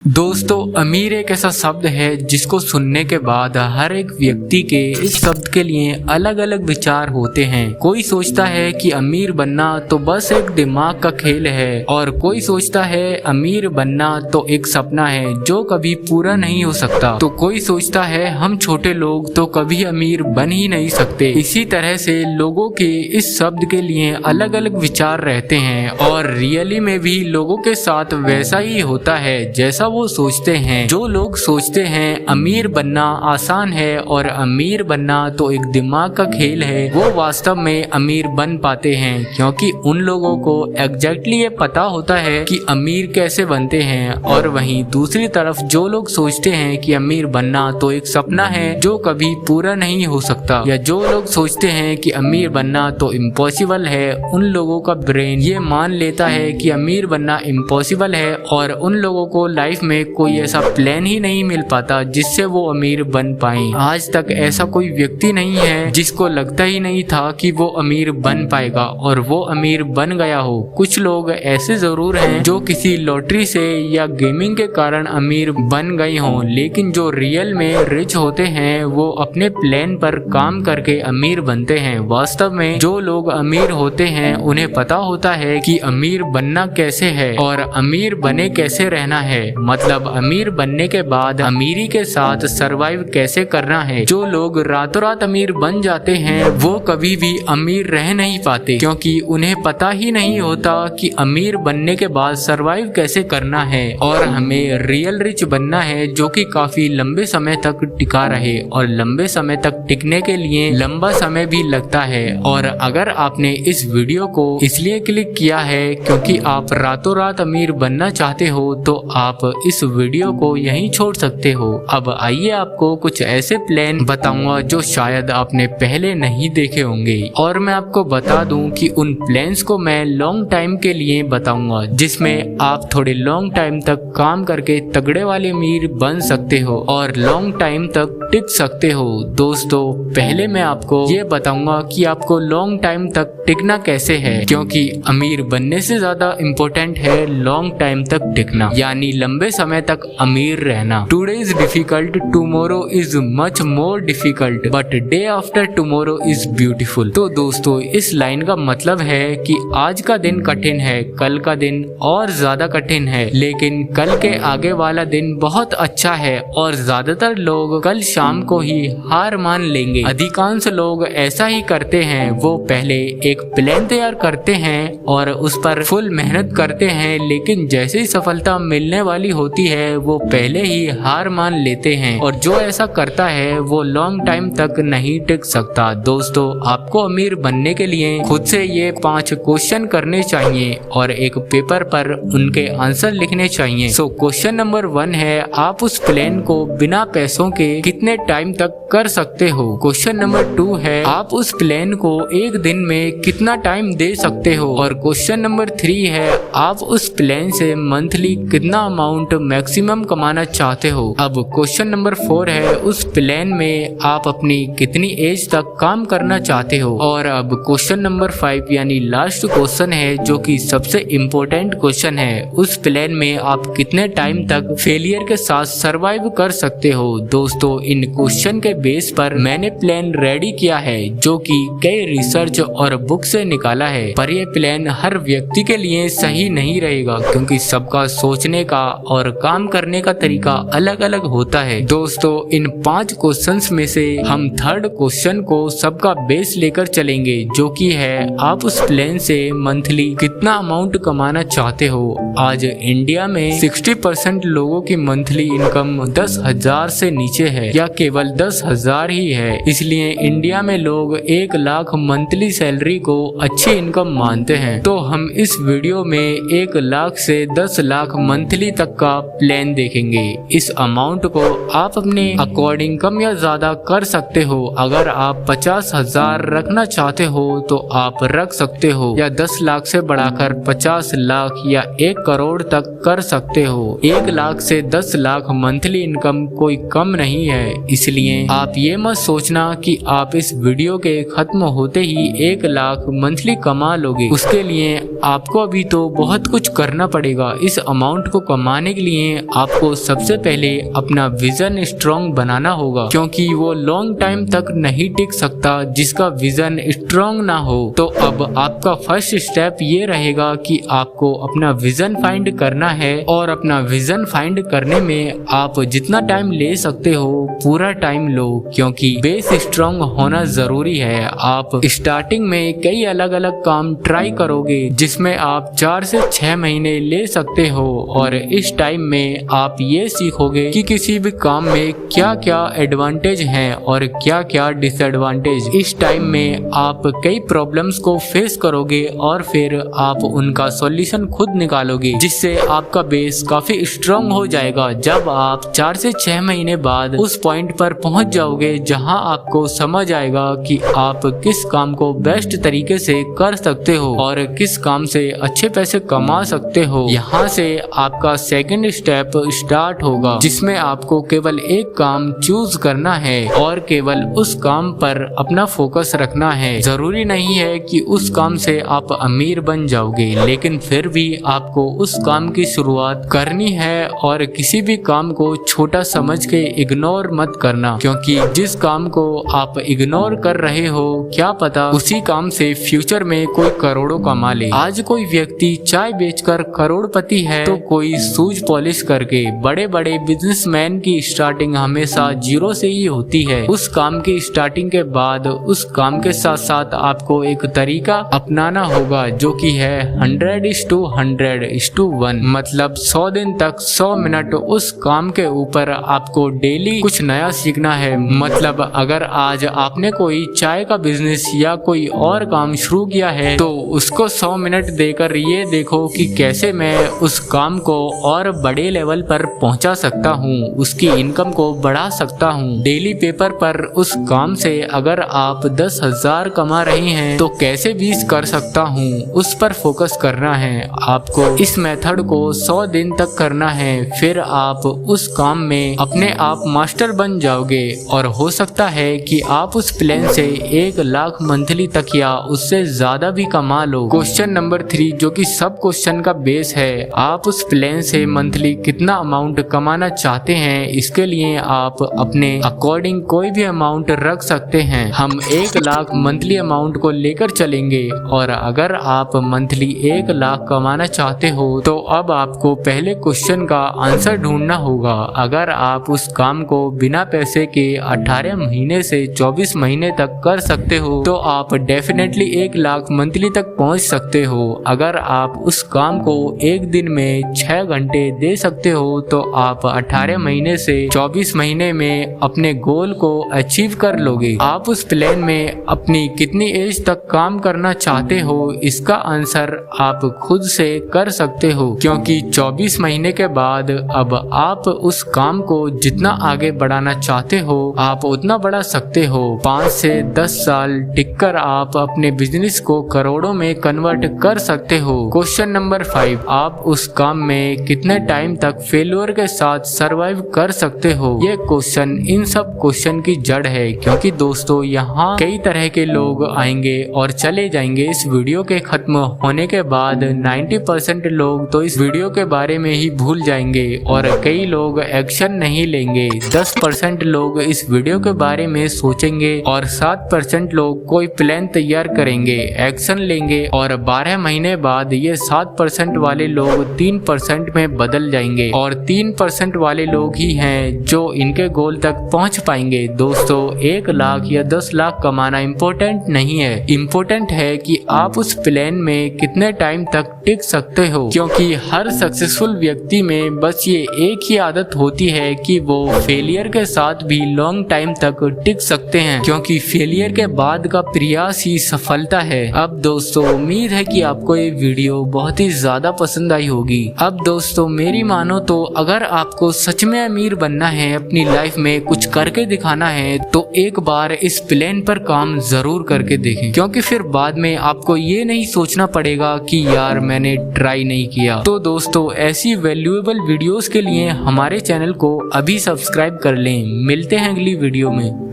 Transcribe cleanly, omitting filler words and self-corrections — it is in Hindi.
दोस्तों, अमीर एक ऐसा शब्द है जिसको सुनने के बाद हर एक व्यक्ति के इस शब्द के लिए अलग अलग विचार होते हैं। कोई सोचता है कि अमीर बनना तो बस एक दिमाग का खेल है और कोई सोचता है अमीर बनना तो एक सपना है जो कभी पूरा नहीं हो सकता। तो कोई सोचता है हम छोटे लोग तो कभी अमीर बन ही नहीं सकते। इसी तरह से लोगों के इस शब्द के लिए अलग अलग विचार रहते हैं और रियली में भी लोगों के साथ वैसा ही होता है जैसा वो सोचते हैं। जो लोग सोचते हैं अमीर बनना आसान है और अमीर बनना तो एक दिमाग का खेल है, वो वास्तव में अमीर बन पाते हैं क्योंकि उन लोगों को एग्जैक्टली ये पता होता है कि अमीर कैसे बनते हैं। और वहीं दूसरी तरफ जो लोग सोचते हैं कि अमीर बनना तो एक सपना है जो कभी पूरा नहीं हो सकता, या जो लोग सोचते हैं कि अमीर बनना तो इम्पॉसिबल है, उन लोगों का ब्रेन ये मान लेता है कि अमीर बनना इम्पॉसिबल है और उन लोगों को लाइफ में कोई ऐसा प्लान ही नहीं मिल पाता जिससे वो अमीर बन पाए। आज तक ऐसा कोई व्यक्ति नहीं है जिसको लगता ही नहीं था कि वो अमीर बन पाएगा और वो अमीर बन गया हो। कुछ लोग ऐसे जरूर हैं जो किसी लॉटरी से या गेमिंग के कारण अमीर बन गए हों, लेकिन जो रियल में रिच होते हैं वो अपने प्लान पर काम करके अमीर बनते हैं। वास्तव में जो लोग अमीर होते हैं उन्हें पता होता है कि अमीर बनना कैसे है और अमीर बने कैसे रहना है, मतलब अमीर बनने के बाद अमीरी के साथ सरवाइव कैसे करना है। जो लोग रातों रात अमीर बन जाते हैं वो कभी भी अमीर रह नहीं पाते क्योंकि उन्हें पता ही नहीं होता कि अमीर बनने के बाद सरवाइव कैसे करना है। और हमें रियल रिच बनना है जो कि काफी लंबे समय तक टिका रहे, और लंबे समय तक टिकने के लिए लंबा समय भी लगता है। और अगर आपने इस वीडियो को इसलिए क्लिक किया है क्योंकि आप रातों रात अमीर बनना चाहते हो तो आप इस वीडियो को यहीं छोड़ सकते हो। अब आइए आपको कुछ ऐसे प्लान बताऊंगा जो शायद आपने पहले नहीं देखे होंगे, और मैं आपको बता दूं कि उन प्लान्स को मैं लॉन्ग टाइम के लिए बताऊंगा जिसमें आप थोड़े लॉन्ग टाइम तक काम करके तगड़े वाले अमीर बन सकते हो और लॉन्ग टाइम तक टिक सकते हो। दोस्तों, पहले मैं आपको ये बताऊंगा कि आपको लॉन्ग टाइम तक टिकना कैसे है, क्योंकि अमीर बनने से ज्यादा इम्पोर्टेंट है लॉन्ग टाइम तक टिकना, यानी लंबे समय तक अमीर रहना। Today is difficult, tomorrow is much more difficult, but day after tomorrow is beautiful. तो दोस्तों, इस लाइन का मतलब है कि आज का दिन कठिन है, कल का दिन और ज्यादा कठिन है, लेकिन कल के आगे वाला दिन बहुत अच्छा है। और ज्यादातर लोग कल शाम को ही हार मान लेंगे। अधिकांश लोग ऐसा ही करते हैं, वो पहले एक प्लान तैयार करते हैं और उस पर फुल मेहनत करते हैं, लेकिन जैसे ही सफलता मिलने वाली होती है वो पहले ही हार मान लेते हैं, और जो ऐसा करता है वो लॉन्ग टाइम तक नहीं टिक सकता। दोस्तों, आपको अमीर बनने के लिए खुद से ये 5 क्वेश्चन करने चाहिए और एक पेपर पर उनके आंसर लिखने चाहिए। सो क्वेश्चन नंबर 1 है, आप उस प्लान को बिना पैसों के कितने टाइम तक कर सकते हो। क्वेश्चन नंबर 2 है, आप उस प्लान को एक दिन में कितना टाइम दे सकते हो। और क्वेश्चन नंबर 3 है, आप उस प्लान से मंथली कितना अमाउंट मैक्सिमम कमाना चाहते हो। अब क्वेश्चन नंबर 4 है, उस प्लान में आप अपनी कितनी एज तक काम करना चाहते हो। और अब क्वेश्चन नंबर 5 यानी लास्ट क्वेश्चन है जो कि सबसे इम्पोर्टेंट क्वेश्चन है, उस प्लान में आप कितने टाइम तक फेलियर के साथ सरवाइव कर सकते हो। दोस्तों, इन क्वेश्चन के बेस पर मैंने प्लान रेडी किया है जो कि कई रिसर्च और बुक से निकाला है, पर यह प्लान हर व्यक्ति के लिए सही नहीं रहेगा क्योंकि सबका सोचने का और काम करने का तरीका अलग अलग होता है। दोस्तों, इन 5 क्वेश्चंस में से हम थर्ड क्वेश्चन को सबका बेस लेकर चलेंगे जो कि है, आप उस प्लान से मंथली कितना अमाउंट कमाना चाहते हो। आज इंडिया में 60% लोगों की मंथली इनकम 10,000 से नीचे है या केवल 10,000 ही है। इसलिए इंडिया में लोग 1 लाख मंथली सैलरी को अच्छी इनकम मानते हैं। तो हम इस वीडियो में 1 लाख से 10 लाख मंथली तक का प्लान देखेंगे। इस अमाउंट को आप अपने अकॉर्डिंग कम या ज्यादा कर सकते हो। अगर आप 50,000 रखना चाहते हो तो आप रख सकते हो, या 10 लाख से बढ़ाकर 50 लाख या 1 करोड़ तक कर सकते हो। 1 लाख से 10 लाख मंथली इनकम कोई कम नहीं है, इसलिए आप ये मत सोचना कि आप इस वीडियो के खत्म होते ही 1 लाख मंथली कमा लोगे। उसके लिए आपको अभी तो बहुत कुछ करना पड़ेगा। इस अमाउंट को कमाने पाने के लिए आपको सबसे पहले अपना विजन स्ट्रॉन्ग बनाना होगा, क्योंकि वो लॉन्ग टाइम तक नहीं टिक सकता जिसका विजन स्ट्रॉन्ग ना हो। तो अब आपका फर्स्ट स्टेप ये रहेगा कि आपको अपना विजन फाइंड करना है, और अपना विजन फाइंड करने में आप जितना टाइम ले सकते हो पूरा टाइम लो, क्योंकि बेस स्ट्रॉन्ग होना जरूरी है। आप स्टार्टिंग में कई अलग अलग काम ट्राई करोगे जिसमें आप 4 से 6 महीने ले सकते हो, और इस टाइम में आप ये सीखोगे कि किसी भी काम में क्या क्या एडवांटेज हैं और क्या क्या डिसएडवांटेज। इस टाइम में आप कई प्रॉब्लम्स को फेस करोगे और फिर आप उनका सॉल्यूशन खुद निकालोगे, जिससे आपका बेस काफी स्ट्रॉन्ग हो जाएगा। जब आप 4 से 6 महीने बाद उस पॉइंट पर पहुंच जाओगे जहां आपको समझ आएगा कि आप किस काम को बेस्ट तरीके से कर सकते हो और किस काम से अच्छे पैसे कमा सकते हो, यहाँ से आपका सेकंड स्टेप स्टार्ट होगा, जिसमें आपको केवल एक काम चूज करना है और केवल उस काम पर अपना फोकस रखना है। जरूरी नहीं है कि उस काम से आप अमीर बन जाओगे, लेकिन फिर भी आपको उस काम की शुरुआत करनी है, और किसी भी काम को छोटा समझ के इग्नोर मत करना, क्योंकि जिस काम को आप इग्नोर कर रहे हो क्या पता उसी काम से फ्यूचर में कोई करोड़ों कमा ले। आज कोई व्यक्ति चाय बेचकर करोड़पति है, तो कोई शूज पॉलिश करके। बड़े बड़े बिजनेसमैन की स्टार्टिंग हमेशा जीरो से ही होती है। उस काम की स्टार्टिंग के बाद उस काम के साथ साथ आपको एक तरीका अपनाना होगा, जो कि है 100:100:1, मतलब 100 दिन तक 100 मिनट उस काम के ऊपर आपको डेली कुछ नया सीखना है। मतलब अगर आज आपने कोई चाय का बिजनेस या कोई और काम शुरू किया है, तो उसको 100 मिनट देकर ये देखो कि कैसे मैं उस काम को और बड़े लेवल पर पहुंचा सकता हूं, उसकी इनकम को बढ़ा सकता हूं। डेली पेपर पर उस काम से अगर आप 10,000 कमा रहे हैं, तो कैसे 20 कर सकता हूं, उस पर फोकस करना है। आपको इस मेथड को 100 दिन तक करना है, फिर आप उस काम में अपने आप मास्टर बन जाओगे, और हो सकता है कि आप उस प्लान से 1 लाख मंथली तक या उससे ज्यादा भी कमा लो। क्वेश्चन नंबर 3, जो कि सब क्वेश्चन का बेस है, आप उस प्लान से मंथली कितना अमाउंट कमाना चाहते हैं, इसके लिए आप अपने अकॉर्डिंग कोई भी अमाउंट रख सकते हैं। हम 1 लाख मंथली अमाउंट को लेकर चलेंगे, और अगर आप मंथली 1 लाख कमाना चाहते हो, तो अब आपको पहले क्वेश्चन का आंसर ढूंढना होगा। अगर आप उस काम को बिना पैसे के 18 महीने से 24 महीने तक कर सकते हो, तो आप डेफिनेटली 1 लाख मंथली तक पहुंच सकते हो। अगर आप उस काम को एक दिन में 6 घंटे दे सकते हो, तो आप 18 महीने से 24 महीने में अपने गोल को अचीव कर लोगे। आप उस प्लान में अपनी कितनी एज तक काम करना चाहते हो, इसका आंसर आप खुद से कर सकते हो, क्योंकि 24 महीने के बाद अब आप उस काम को जितना आगे बढ़ाना चाहते हो आप उतना बढ़ा सकते हो। 5 से 10 साल टिककर आप अपने बिजनेस को करोड़ों में कन्वर्ट कर सकते हो। क्वेश्चन नंबर 5, आप उस काम में कितने टाइम तक फेल्योर के साथ सरवाइव कर सकते हो। ये क्वेश्चन इन सब क्वेश्चन की जड़ है, क्योंकि दोस्तों यहाँ कई तरह के लोग आएंगे और चले जाएंगे। इस वीडियो के खत्म होने के बाद 90% लोग तो इस वीडियो के बारे में ही भूल जाएंगे, और कई लोग एक्शन नहीं लेंगे। 10% लोग इस वीडियो के बारे में सोचेंगे, और 7% लोग कोई प्लान तैयार करेंगे, एक्शन लेंगे, और 12 महीने बाद ये 7% वाले लोग 3% में बदल जाएंगे, और 3% वाले लोग ही हैं जो इनके गोल तक पहुंच पाएंगे। दोस्तों 1 लाख या 10 लाख कमाना इम्पोर्टेंट नहीं है, इम्पोर्टेंट है कि आप उस प्लान में कितने टाइम तक टिक सकते हो, क्योंकि हर सक्सेसफुल व्यक्ति में बस ये एक ही आदत होती है कि वो फेलियर के साथ भी लॉन्ग टाइम तक टिक सकते हैं, क्योंकि फेलियर के बाद का प्रयास ही सफलता है। अब दोस्तों उम्मीद है कि आपको ये वीडियो बहुत ही ज्यादा पसंद आई होगी। अब दोस्तों मेरी मानो तो अगर आपको सच में अमीर बनना है, अपनी लाइफ में कुछ करके दिखाना है, तो एक बार इस प्लान पर काम जरूर करके देखें, क्योंकि फिर बाद में आपको ये नहीं सोचना पड़ेगा कि यार मैंने ट्राई नहीं किया। तो दोस्तों ऐसी वैल्यूएबल वीडियोस के लिए हमारे चैनल को अभी सब्सक्राइब कर लें। मिलते हैं अगली वीडियो में।